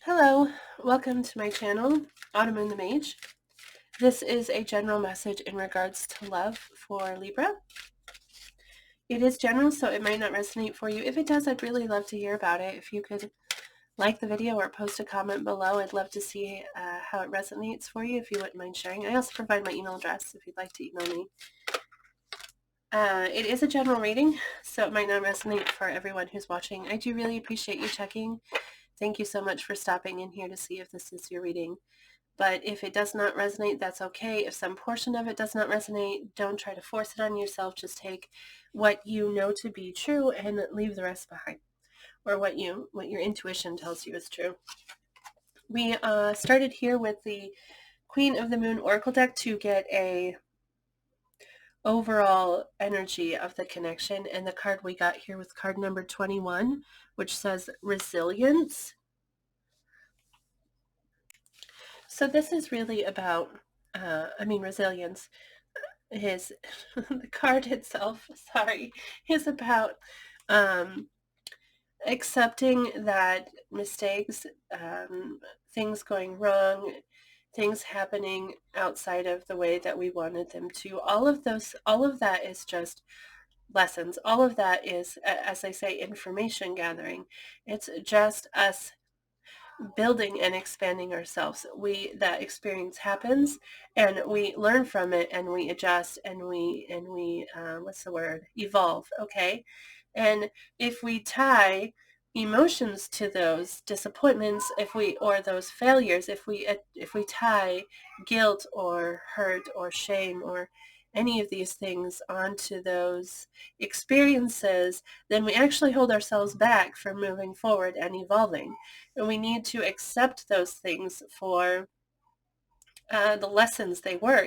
Hello, welcome to my channel, Autumn and the Mage. This is a general message in regards to love for Libra. It is general, so it might not resonate for you. If it does, I'd really love to hear about it. If you could like the video or post a comment below, I'd love to see how it resonates for you, if you wouldn't mind sharing. I also provide my email address if you'd like to email me. It is a general reading, so it might not resonate for everyone who's watching. I do really appreciate you checking. Thank you so much for stopping in here to see if this is your reading. But if it does not resonate, that's okay. If some portion of it does not resonate, don't try to force it on yourself. Just take what you know to be true and leave the rest behind, or what your intuition tells you is true. We started here with the Queen of the Moon Oracle deck to get a overall energy of the connection, and the card we got here was card number 21, which says resilience. So this is really about resilience. The card itself, sorry, is about accepting that mistakes, things going wrong, things happening outside of the way that we wanted them to. All of that is just lessons. All of that is, as I say, information gathering. It's just us building and expanding ourselves. That experience happens, and we learn from it, and we adjust, and we evolve. Okay. And if we tie emotions to those disappointments, or those failures, if we tie guilt or hurt or shame or any of these things onto those experiences, then we actually hold ourselves back from moving forward and evolving. And we need to accept those things for the lessons they were,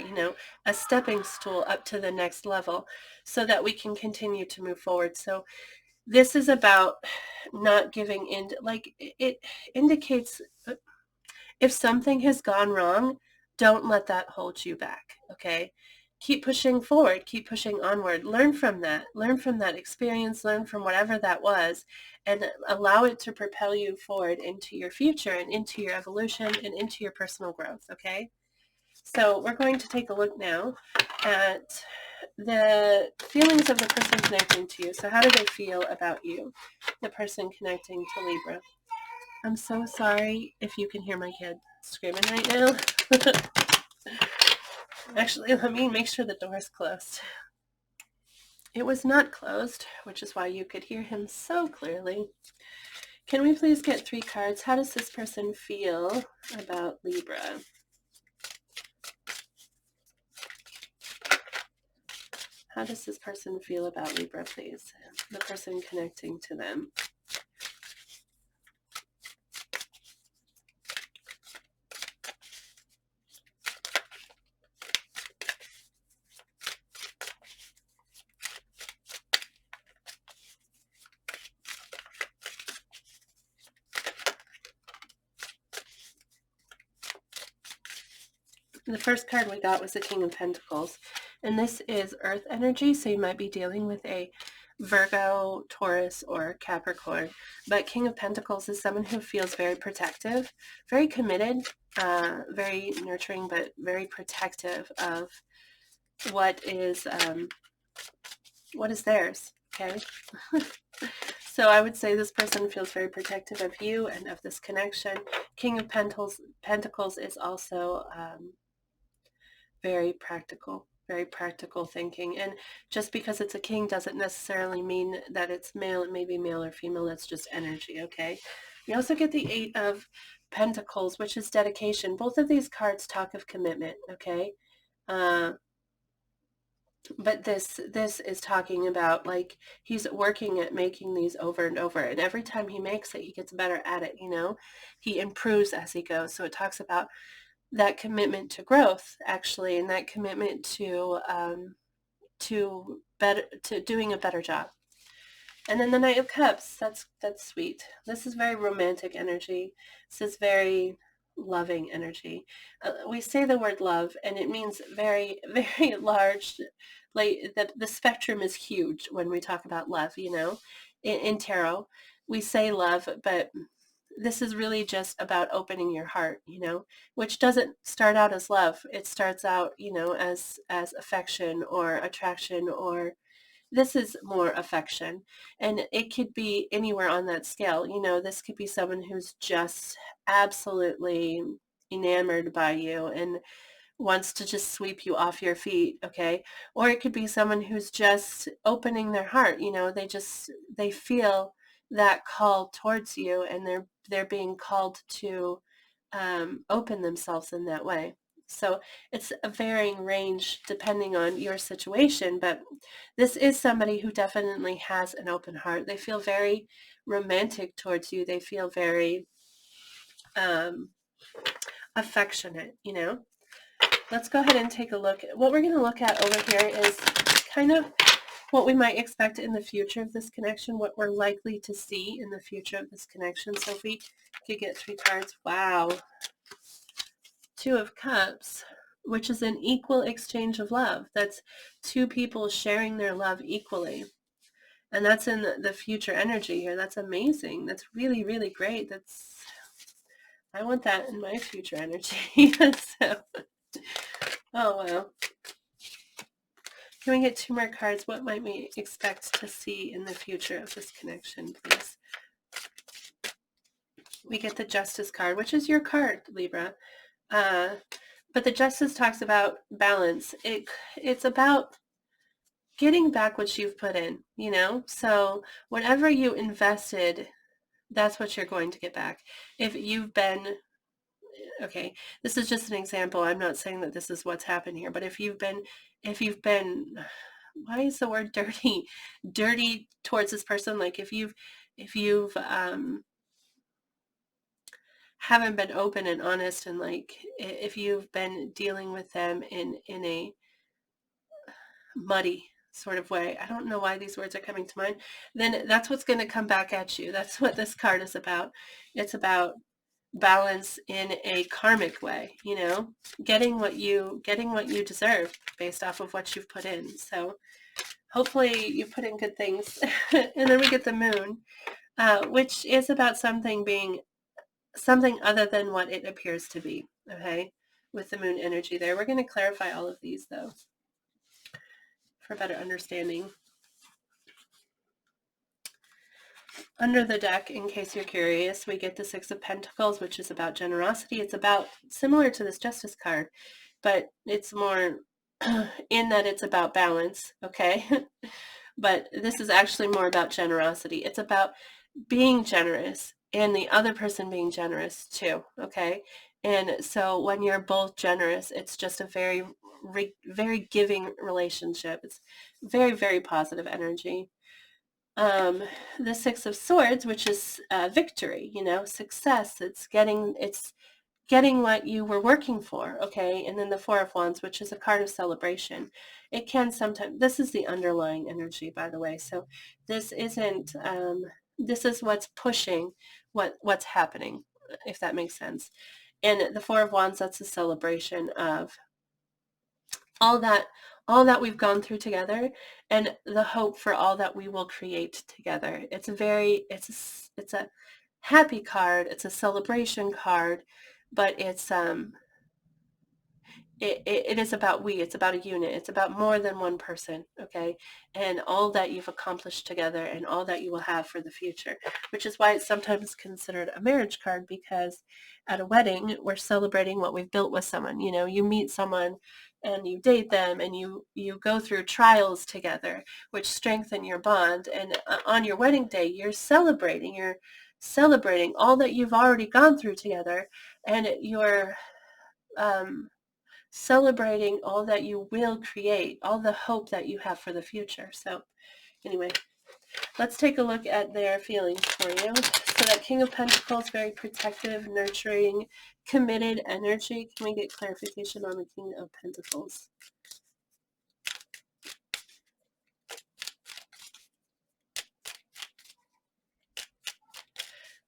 a stepping stool up to the next level, so that we can continue to move forward. So this is about not giving in. Like, it indicates, if something has gone wrong, don't let that hold you back. Okay. Keep pushing forward, keep pushing onward, learn from that experience, learn from whatever that was, and allow it to propel you forward into your future and into your evolution and into your personal growth. Okay. So we're going to take a look now at the feelings of the person connecting to you. So how do they feel about you, the person connecting to Libra? I'm so sorry if you can hear my kid screaming right now. Actually, let me make sure the door's closed. It was not closed, which is why you could hear him so clearly. Can we please get 3 cards? How does this person feel about Libra? How does this person feel about Libra, please? The person connecting to them. The first card we got was the King of Pentacles, and this is Earth energy, so you might be dealing with a Virgo, Taurus, or Capricorn. But King of Pentacles is someone who feels very protective, very committed, very nurturing, but very protective of what is theirs. Okay. So I would say this person feels very protective of you and of this connection. King of Pentacles is also very practical thinking. And just because it's a king doesn't necessarily mean that it's male. It may be male or female. That's just energy. Okay. You also get the 8 of Pentacles, which is dedication. Both of these cards talk of commitment. Okay. But this is talking about, like, he's working at making these over and over, and every time he makes it, he gets better at it. He improves as he goes. So it talks about that commitment to growth, actually, and that commitment to doing a better job. And then the Knight of Cups, that's sweet. This is very romantic energy. This is very loving energy. We say the word love, and it means very, very large. Like, the spectrum is huge when we talk about love. In tarot, we say love, but this is really just about opening your heart, which doesn't start out as love. It starts out, as affection or attraction, or this is more affection. And it could be anywhere on that scale. This could be someone who's just absolutely enamored by you and wants to just sweep you off your feet, okay? Or it could be someone who's just opening their heart, they feel that call towards you, and they're being called to open themselves in that way. So it's a varying range depending on your situation, but this is somebody who definitely has an open heart. They feel very romantic towards you. They feel very affectionate. Let's go ahead and take a look. What we're going to look at over here is kind of what we might expect in the future of this connection, what we're likely to see in the future of this connection. So if we could get 3 cards. Wow. 2 of Cups, which is an equal exchange of love. That's 2 people sharing their love equally. And that's in the future energy here. That's amazing. That's really, really great. I want that in my future energy. So, oh, wow. Can we get 2 more cards? What might we expect to see in the future of this connection, please? We get the Justice card, which is your card, Libra. But the Justice talks about balance. It's about getting back what you've put in, So whatever you invested, that's what you're going to get back. If you've been, okay, this is just an example. I'm not saying that this is what's happened here, but if you've been, why is the word dirty towards this person? Like if you've haven't been open and honest, and like if you've been dealing with them in a muddy sort of way, I don't know why these words are coming to mind, then that's what's going to come back at you. That's what this card is about. It's about balance in a karmic way, getting what you deserve based off of what you've put in. So hopefully you put in good things. And then we get the Moon, which is about something being something other than what it appears to be, okay, with the Moon energy there. We're going to clarify all of these, though, for better understanding. Under the deck, in case you're curious, we get the 6 of Pentacles, which is about generosity. It's about, similar to this Justice card, but it's more in that it's about balance, okay? But this is actually more about generosity. It's about being generous and the other person being generous too, okay? And so when you're both generous, it's just a very, very giving relationship. It's very, very positive energy. The 6 of Swords, which is victory, success. It's getting what you were working for, okay? And then the 4 of Wands, which is a card of celebration. It can sometimes, this is the underlying energy, by the way. So this isn't, this is what's pushing what's happening, if that makes sense. And the 4 of Wands, that's a celebration of all that we've gone through together, and the hope for all that we will create together. It's a happy card. It's a celebration card, but it's it is about it's about a unit. It's about more than one person, okay? And all that you've accomplished together and all that you will have for the future, which is why it's sometimes considered a marriage card, because at a wedding, we're celebrating what we've built with someone. You meet someone and you date them and you go through trials together, which strengthen your bond. And on your wedding day, you're celebrating all that you've already gone through together, and you're celebrating all that you will create, all the hope that you have for the future. So anyway, let's take a look at their feelings for you. So that King of Pentacles, very protective, nurturing, committed energy. Can we get clarification on the King of Pentacles?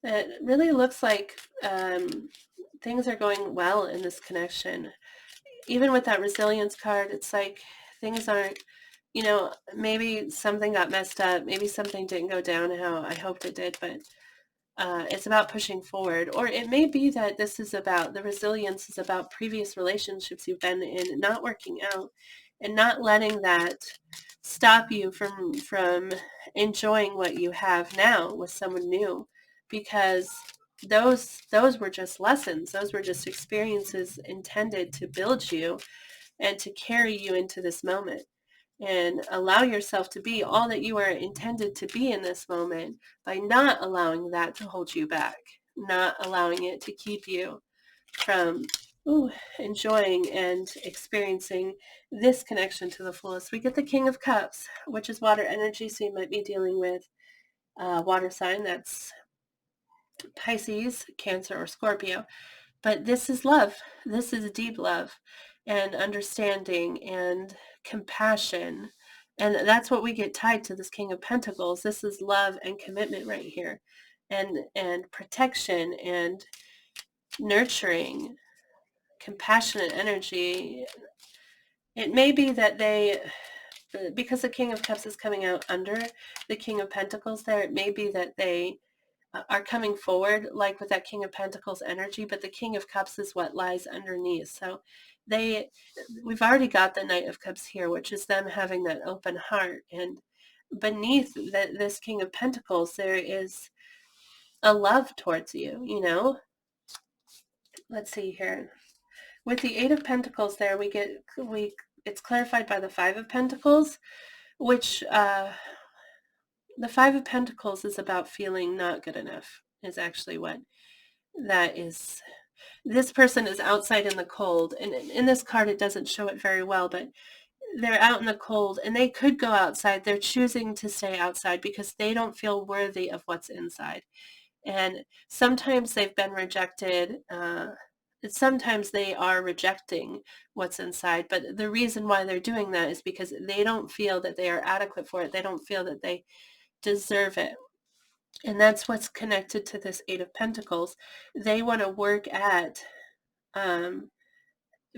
It really looks like things are going well in this connection. Even with that resilience card, it's like things aren't, maybe something got messed up. Maybe something didn't go down how I hoped it did, but It's about pushing forward. Or it may be that this is about, the resilience is about previous relationships you've been in not working out, and not letting that stop you from enjoying what you have now with someone new, because those were just lessons. Those were just experiences intended to build you and to carry you into this moment, and allow yourself to be all that you are intended to be in this moment, by not allowing that to hold you back, not allowing it to keep you from enjoying and experiencing this connection to the fullest. We get the King of Cups, which is water energy, so you might be dealing with a water sign that's Pisces, Cancer, or Scorpio. But this is love. This is deep love and understanding and compassion. And that's what we get tied to this King of Pentacles. This is love and commitment right here. And protection and nurturing, compassionate energy. It may be that they, because the King of Cups is coming out under the King of Pentacles there, it may be that they are coming forward like with that King of Pentacles energy, but the King of Cups is what lies underneath. So we've already got the Knight of Cups here, which is them having that open heart. And beneath this King of Pentacles, there is a love towards you, you know? Let's see here. With the Eight of Pentacles there, it's clarified by the Five of Pentacles, which the Five of Pentacles is about feeling not good enough, is actually what that is. This person is outside in the cold, and in this card it doesn't show it very well, but they're out in the cold, and they could go outside. They're choosing to stay outside because they don't feel worthy of what's inside. And sometimes they've been rejected. Sometimes they are rejecting what's inside, but the reason why they're doing that is because they don't feel that they are adequate for it. They don't feel that they deserve it. And that's what's connected to this Eight of Pentacles. They want to work at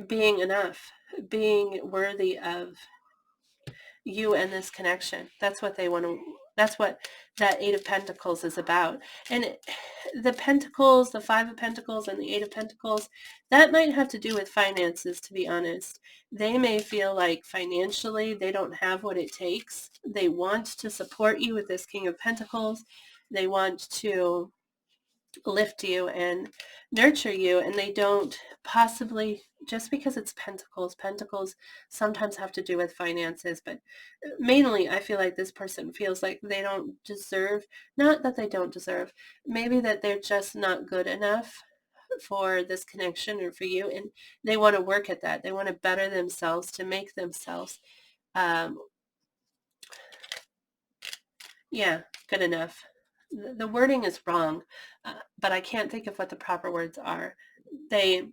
being enough, being worthy of you and this connection. That's what they want to, that's what that Eight of Pentacles is about. And the Pentacles, the Five of Pentacles and the Eight of Pentacles, that might have to do with finances, to be honest. They may feel like financially they don't have what it takes. They want to support you with this King of Pentacles. They want to lift you and nurture you, and they don't, possibly, just because it's pentacles sometimes have to do with finances, but mainly I feel like this person feels like they don't deserve, not that they don't deserve, maybe that they're just not good enough for this connection or for you, and they want to work at that. They want to better themselves to make themselves good enough. The wording is wrong, but I can't think of what the proper words are. They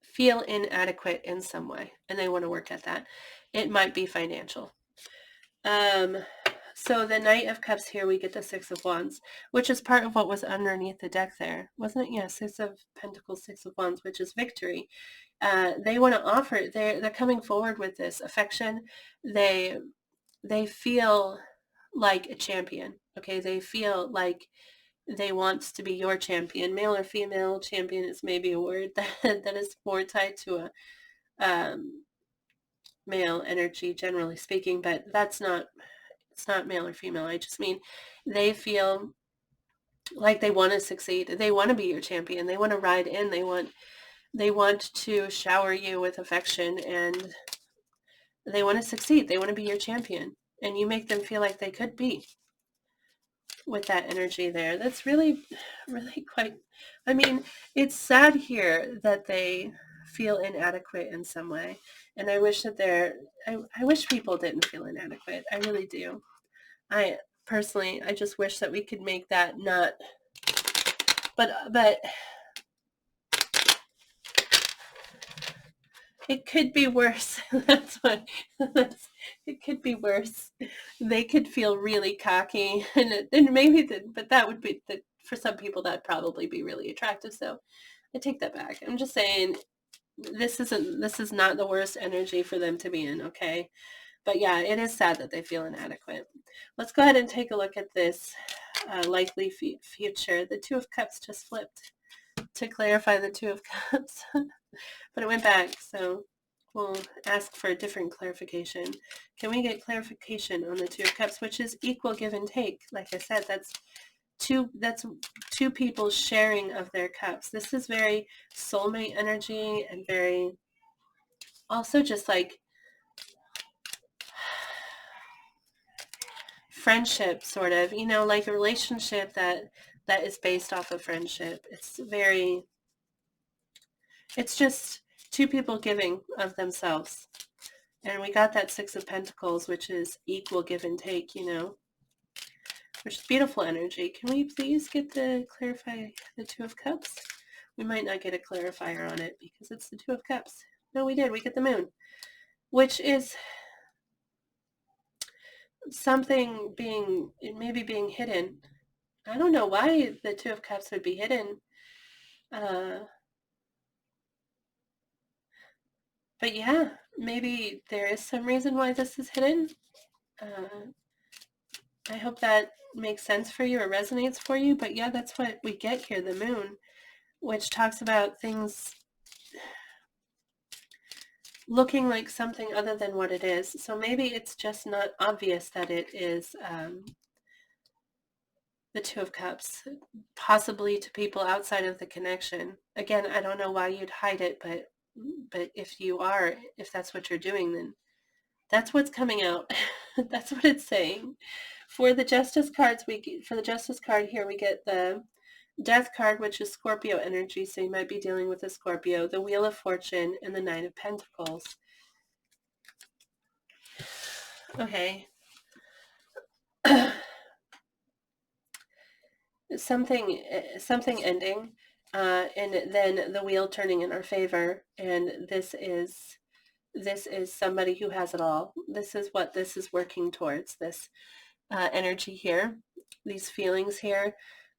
feel inadequate in some way, and they want to work at that. It might be financial. So the Knight of Cups here, we get the Six of Wands, which is part of what was underneath the deck there, wasn't it? Yeah, Six of Pentacles, Six of Wands, which is victory. They want to offer, they're coming forward with this affection. They feel like a champion. Okay, they feel like they want to be your champion. Male or female champion is maybe a word that is more tied to a male energy, generally speaking, but it's not male or female. I just mean they feel like they want to succeed. They want to be your champion. They want to ride in. They want to shower you with affection, and they want to succeed. They want to be your champion, and you make them feel like they could be with that energy there. That's really, really quite, I mean, it's sad here that they feel inadequate in some way. And I wish that I wish people didn't feel inadequate. I really do. I personally, I just wish that we could make that not, but it could be worse. It could be worse. They could feel really cocky, and maybe but that would be, for some people, that'd probably be really attractive. So I take that back. I'm just saying this is not the worst energy for them to be in, okay? But yeah, it is sad that they feel inadequate. Let's go ahead and take a look at this likely future. The Two of Cups just flipped to clarify the Two of Cups, but it went back, so we'll ask for a different clarification. Can we get clarification on the Two of Cups, which is equal give and take? Like I said, that's two people sharing of their cups. This is very soulmate energy and very also just like friendship, sort of, like a relationship that is based off of friendship. It's just two people giving of themselves. And we got that Six of Pentacles, which is equal give and take, which is beautiful energy. Can we please get clarify the Two of Cups? We might not get a clarifier on it because it's the Two of Cups. No, we did. We get the Moon, which is something maybe being hidden. I don't know why the Two of Cups would be hidden. But yeah, maybe there is some reason why this is hidden. I hope that makes sense for you or resonates for you. But yeah, that's what we get here, the Moon, which talks about things looking like something other than what it is. So maybe it's just not obvious that it is the Two of Cups, possibly to people outside of the connection. Again, I don't know why you'd hide it, but if that's what you're doing, then that's what's coming out. That's what it's saying. For the Justice cards, for the Justice card here, we get the Death card, which is Scorpio energy, so you might be dealing with a Scorpio, the Wheel of Fortune, and the Nine of Pentacles. Okay. something ending, and then the wheel turning in our favor, and this is somebody who has it all. This is what this is working towards, this energy here, these feelings here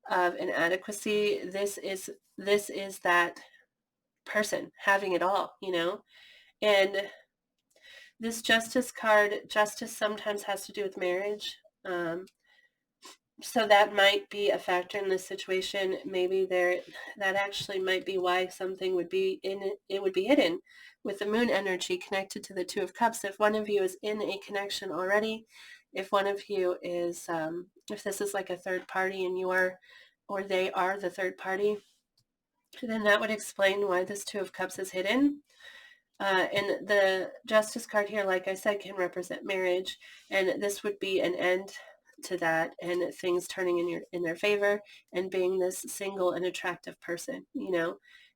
of inadequacy. This is that person having it all, and this Justice card, justice sometimes has to do with marriage. So that might be a factor in this situation. Maybe that actually might be why something would be hidden with the Moon energy connected to the Two of Cups. If one of you is in a connection already, if one of you is, if this is like a third party and you are, or they are the third party, then that would explain why this Two of Cups is hidden. And the Justice card here, like I said, can represent marriage, and this would be an end to that, and things turning in their favor, and being this single and attractive person,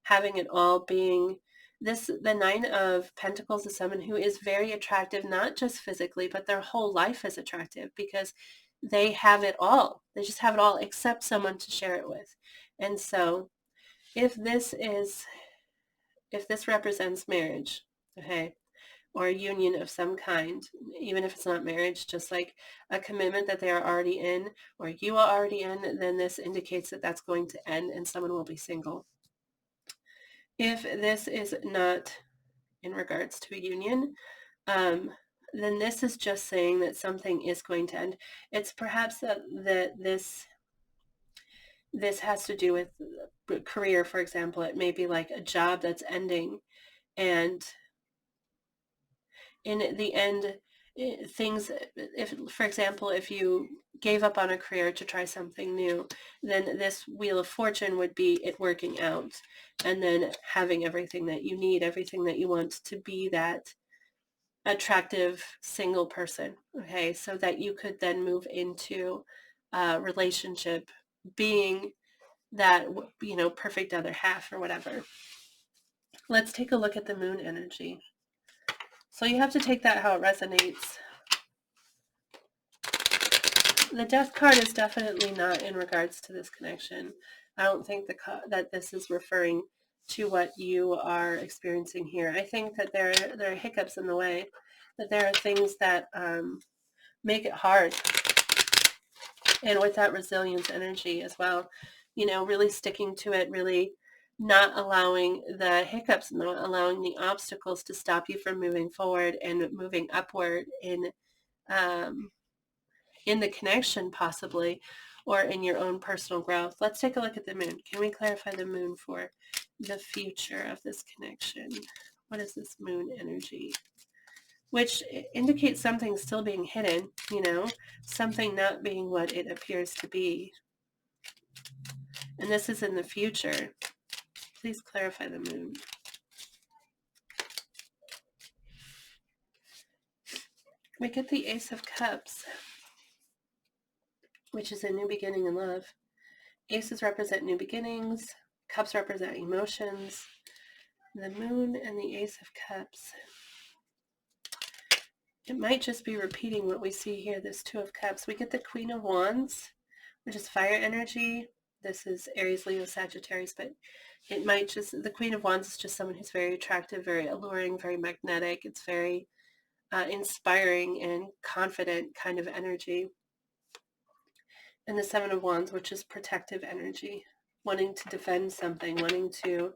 having it all, being the Nine of Pentacles is someone who is very attractive, not just physically, but their whole life is attractive because they have it all. They just have it all except someone to share it with. And so if this represents marriage, okay, or a union of some kind, even if it's not marriage, just like a commitment that they are already in, or you are already in, then this indicates that that's going to end and someone will be single. If this is not in regards to a union, then this is just saying that something is going to end. It's perhaps that this has to do with career, for example. It may be like a job that's ending, and in the end, things, if, for example, if you gave up on a career to try something new, then this Wheel of Fortune would be it working out, and then having everything that you need, everything that you want to be that attractive single person, okay, so that you could then move into a relationship, being that, perfect other half or whatever. Let's take a look at the Moon energy. So you have to take that how it resonates. The Death card is definitely not in regards to this connection. I don't think that this is referring to what you are experiencing here. I think that there are hiccups in the way, that there are things that make it hard. And with that resilience energy as well, really sticking to it, really not allowing the hiccups, not allowing the obstacles to stop you from moving forward and moving upward in the connection, possibly, or in your own personal growth. Let's take a look at the moon. Can we clarify the moon for the future of this connection? What is this moon energy? Which indicates something still being hidden, something not being what it appears to be. And this is in the future. Please clarify the moon. We get the Ace of Cups, which is a new beginning in love. Aces represent new beginnings. Cups represent emotions. The moon and the Ace of Cups. It might just be repeating what we see here, this Two of Cups. We get the Queen of Wands, which is fire energy. This is Aries, Leo, Sagittarius, but it might just, the Queen of Wands is just someone who's very attractive, very alluring, very magnetic. It's very inspiring and confident kind of energy. And the Seven of Wands, which is protective energy, wanting to defend something, wanting to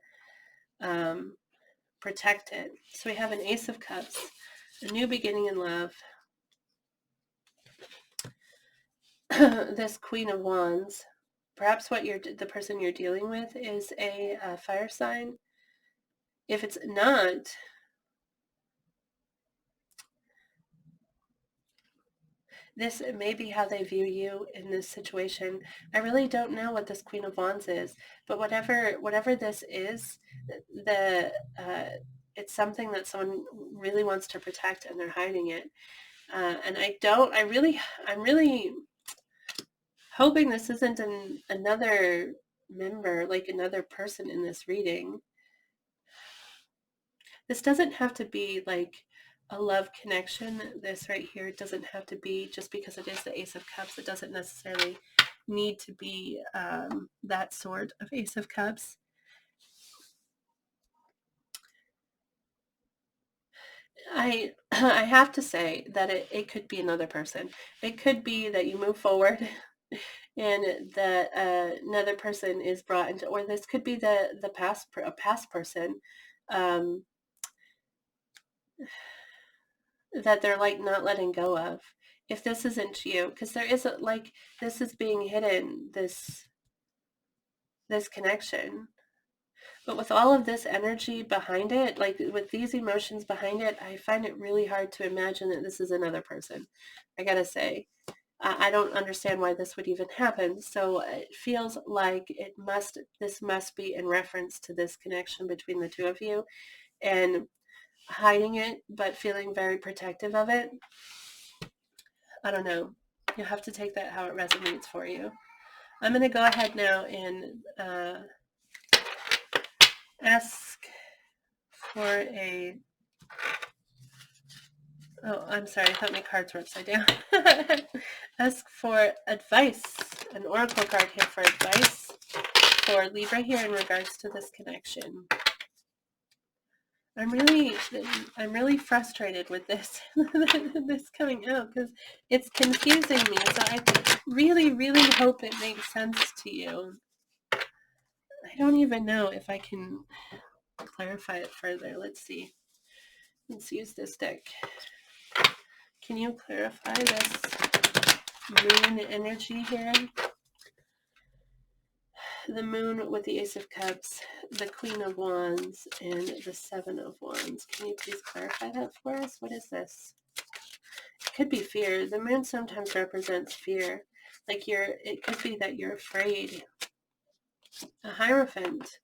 protect it. So we have an Ace of Cups, a new beginning in love. This Queen of Wands, perhaps what the person you're dealing with is a fire sign. If it's not, this may be how they view you in this situation. I really don't know what this Queen of Wands is, but whatever this is, it's something that someone really wants to protect, and they're hiding it. And I'm really hoping this isn't another member, like another person in this reading. This doesn't have to be like a love connection. This right here doesn't have to be, just because it is the Ace of Cups, it doesn't necessarily need to be that sort of Ace of Cups. I have to say that it could be another person. It could be that you move forward and that another person is brought into, or this could be a past person that they're like not letting go of. If this isn't you, because there is like, this is being hidden, this connection. But with all of this energy behind it, like with these emotions behind it, I find it really hard to imagine that this is another person. I gotta say, I don't understand why this would even happen. So it feels like this must be in reference to this connection between the two of you, and hiding it, but feeling very protective of it. I don't know. You'll have to take that how it resonates for you. I'm going to go ahead now and ask for a... Oh, I'm sorry. I thought my cards were upside down. Ask for advice. An oracle card here for advice for Libra here in regards to this connection. I'm really frustrated with this this coming out, because it's confusing me. So I really, really hope it makes sense to you. I don't even know if I can clarify it further. Let's see. Let's use this deck. Can you clarify this moon energy here? The moon with the Ace of Cups, the Queen of Wands, and the Seven of Wands. Can you please clarify that for us? What is this? It could be fear. The moon sometimes represents fear. Like it could be that you're afraid. A Hierophant,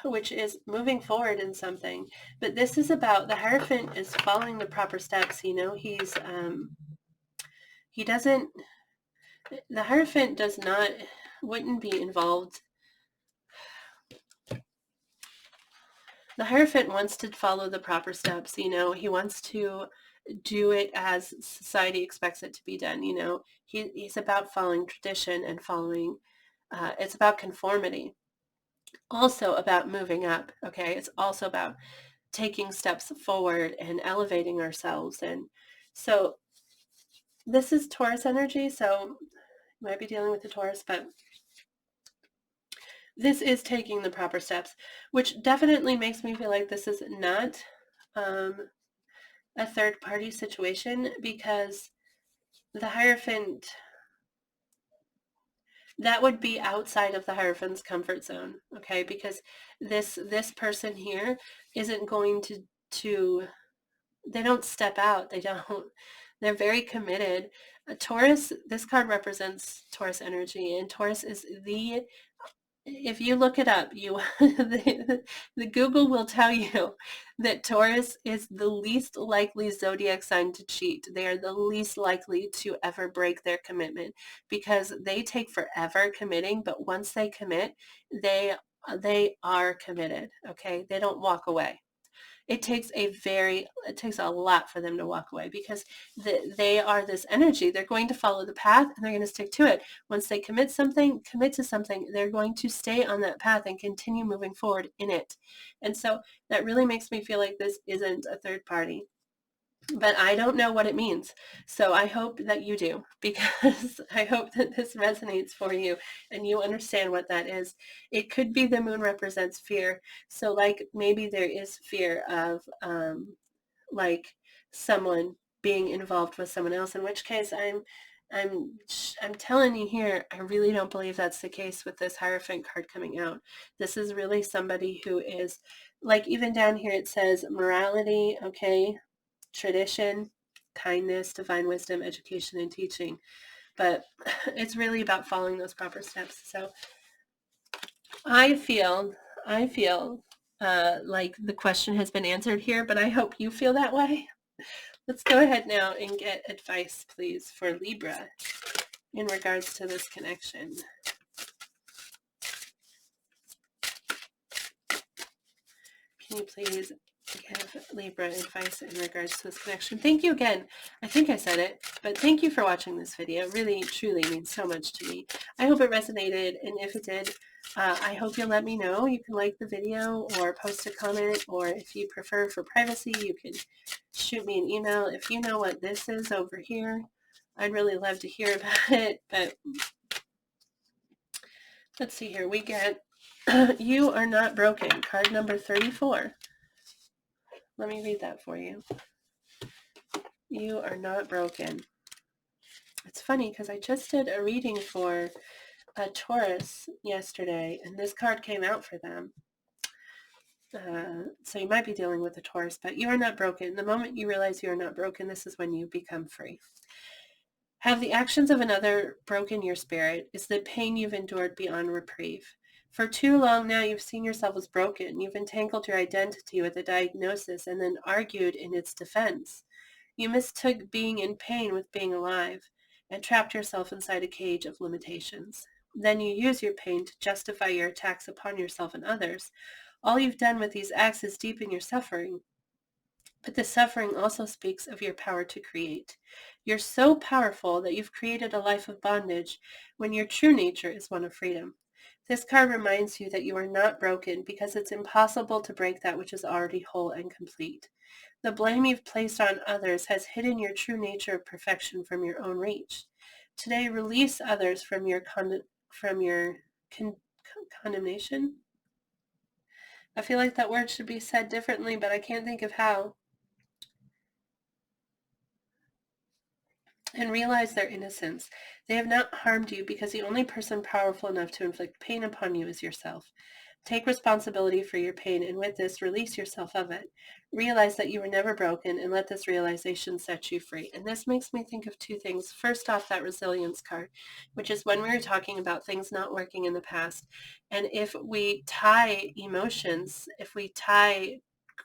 which is moving forward in something. But this is about, the Hierophant is following the proper steps. He doesn't, the Hierophant wouldn't be involved. The Hierophant wants to follow the proper steps. He wants to do it as society expects it to be done. He's about following tradition and following, it's about conformity. Also about moving up, okay? It's also about taking steps forward and elevating ourselves. And so this is Taurus energy, so you might be dealing with the Taurus, but this is taking the proper steps, which definitely makes me feel like this is not a third party situation, because the Hierophant that would be outside of the Hierophant's comfort zone, okay? Because this person here isn't going to they don't step out. They're very committed. Taurus, this card represents Taurus energy, and Taurus is if you look it up, the Google will tell you that Taurus is the least likely zodiac sign to cheat. They are the least likely to ever break their commitment because they take forever committing, but once they commit, they they are committed, okay? They don't walk away. It takes a lot for them to walk away because they are this energy. They're going to follow the path and they're going to stick to it. Once they commit to something, they're going to stay on that path and continue moving forward in it. And so that really makes me feel like this isn't a third party. But I don't know what it means. So I hope that you do, because I hope that this resonates for you and you understand what that is. It could be the moon represents fear. So like maybe there is fear of like someone being involved with someone else, in which case I'm telling you here, I really don't believe that's the case with this Hierophant card coming out. This is really somebody who is like, even down here it says morality, okay, tradition, kindness, divine wisdom, education, and teaching. But it's really about following those proper steps. So I feel like the question has been answered here, but I hope you feel that way. Let's go ahead now and get advice, please, for Libra in regards to this connection. Can you please give Libra advice in regards to this connection? Thank you again. I think I said it, but thank you for watching this video. It really, truly means so much to me. I hope it resonated, and if it did, I hope you'll let me know. You can like the video or post a comment, or if you prefer for privacy, you can shoot me an email. If you know what this is over here, I'd really love to hear about it. But let's see here. We get You Are Not Broken, card number 34. Let me read that for you. You are not broken. It's funny because I just did a reading for a Taurus yesterday, and this card came out for them. So you might be dealing with a Taurus, but you are not broken. The moment you realize you are not broken, this is when you become free. Have the actions of another broken your spirit? Is the pain you've endured beyond reprieve? For too long now, you've seen yourself as broken. You've entangled your identity with a diagnosis and then argued in its defense. You mistook being in pain with being alive and trapped yourself inside a cage of limitations. Then you use your pain to justify your attacks upon yourself and others. All you've done with these acts is deepen your suffering. But the suffering also speaks of your power to create. You're so powerful that you've created a life of bondage when your true nature is one of freedom. This card reminds you that you are not broken because it's impossible to break that which is already whole and complete. The blame you've placed on others has hidden your true nature of perfection from your own reach. Today, release others from your condemnation. I feel like that word should be said differently, but I can't think of how. And realize their innocence. They have not harmed you because the only person powerful enough to inflict pain upon you is yourself. Take responsibility for your pain, and with this, release yourself of it. Realize that you were never broken, and let this realization set you free. And this makes me think of two things. First off, that resilience card, which is when we were talking about things not working in the past. And if we tie emotions, if we tie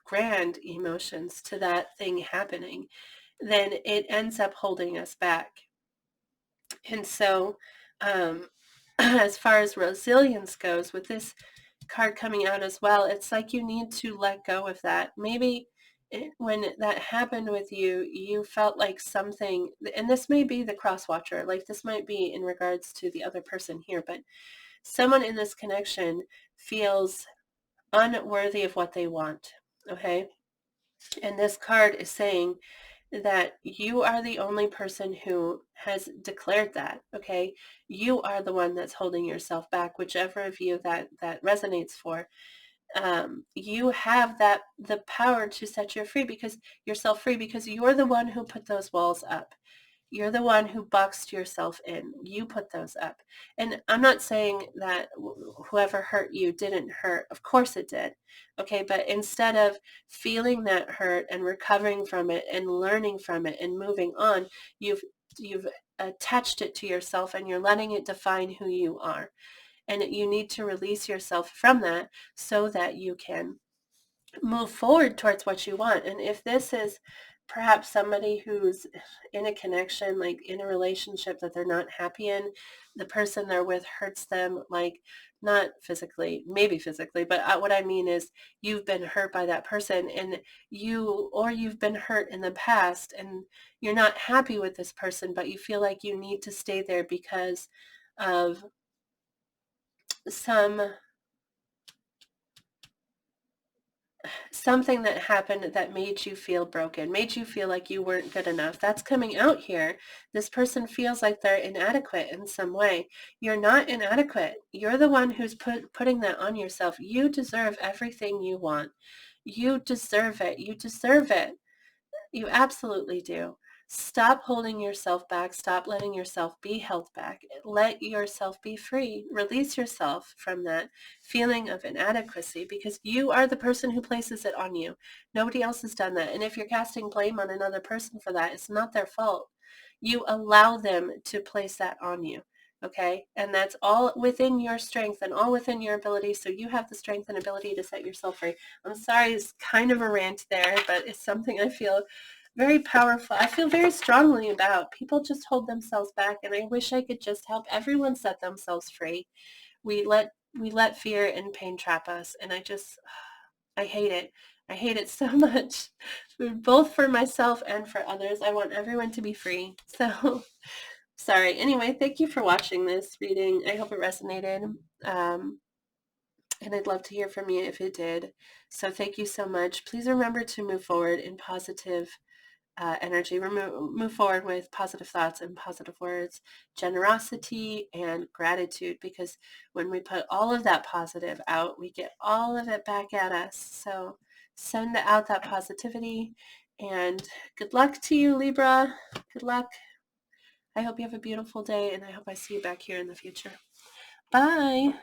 grand emotions to that thing happening, then it ends up holding us back. And so as far as resilience goes, with this card coming out as well, it's like you need to let go of that. Maybe when that happened with you, you felt like something, and this may be the cross watcher, like this might be in regards to the other person here, but someone in this connection feels unworthy of what they want, okay? And this card is saying that you are the only person who has declared that, okay? You are the one that's holding yourself back, whichever of you that resonates for. You have the power to set yourself free because you're the one who put those walls up. You're the one who boxed yourself in. You put those up. And I'm not saying that whoever hurt you didn't hurt. Of course it did. Okay, but instead of feeling that hurt and recovering from it and learning from it and moving on, you've attached it to yourself and you're letting it define who you are. And you need to release yourself from that so that you can move forward towards what you want. And if this is perhaps somebody who's in a connection, like in a relationship that they're not happy in, the person they're with hurts them, like not physically, maybe physically, but what I mean is you've been hurt by that person, and you've been hurt in the past and you're not happy with this person, but you feel like you need to stay there because of something that happened that made you feel broken, made you feel like you weren't good enough. That's coming out here. This person feels like they're inadequate in some way. You're not inadequate. You're the one who's putting that on yourself. You deserve everything you want. You deserve it. You deserve it. You absolutely do. Stop holding yourself back. Stop letting yourself be held back. Let yourself be free. Release yourself from that feeling of inadequacy, because you are the person who places it on you. Nobody else has done that. And if you're casting blame on another person for that, it's not their fault. You allow them to place that on you. Okay? And that's all within your strength and all within your ability. So you have the strength and ability to set yourself free. I'm sorry, it's kind of a rant there, but it's something I feel very powerful. I feel very strongly about. People just hold themselves back, and I wish I could just help everyone set themselves free. We let fear and pain trap us, and I hate it. I hate it so much, both for myself and for others. I want everyone to be free. So sorry. Anyway, thank you for watching this reading. I hope it resonated. And I'd love to hear from you if it did. So thank you so much. Please remember to move forward in positive energy. Move forward with positive thoughts and positive words, generosity and gratitude, because when we put all of that positive out, we get all of it back at us. So send out that positivity, and good luck to you, Libra. Good luck. I hope you have a beautiful day, and I hope I see you back here in the future. Bye.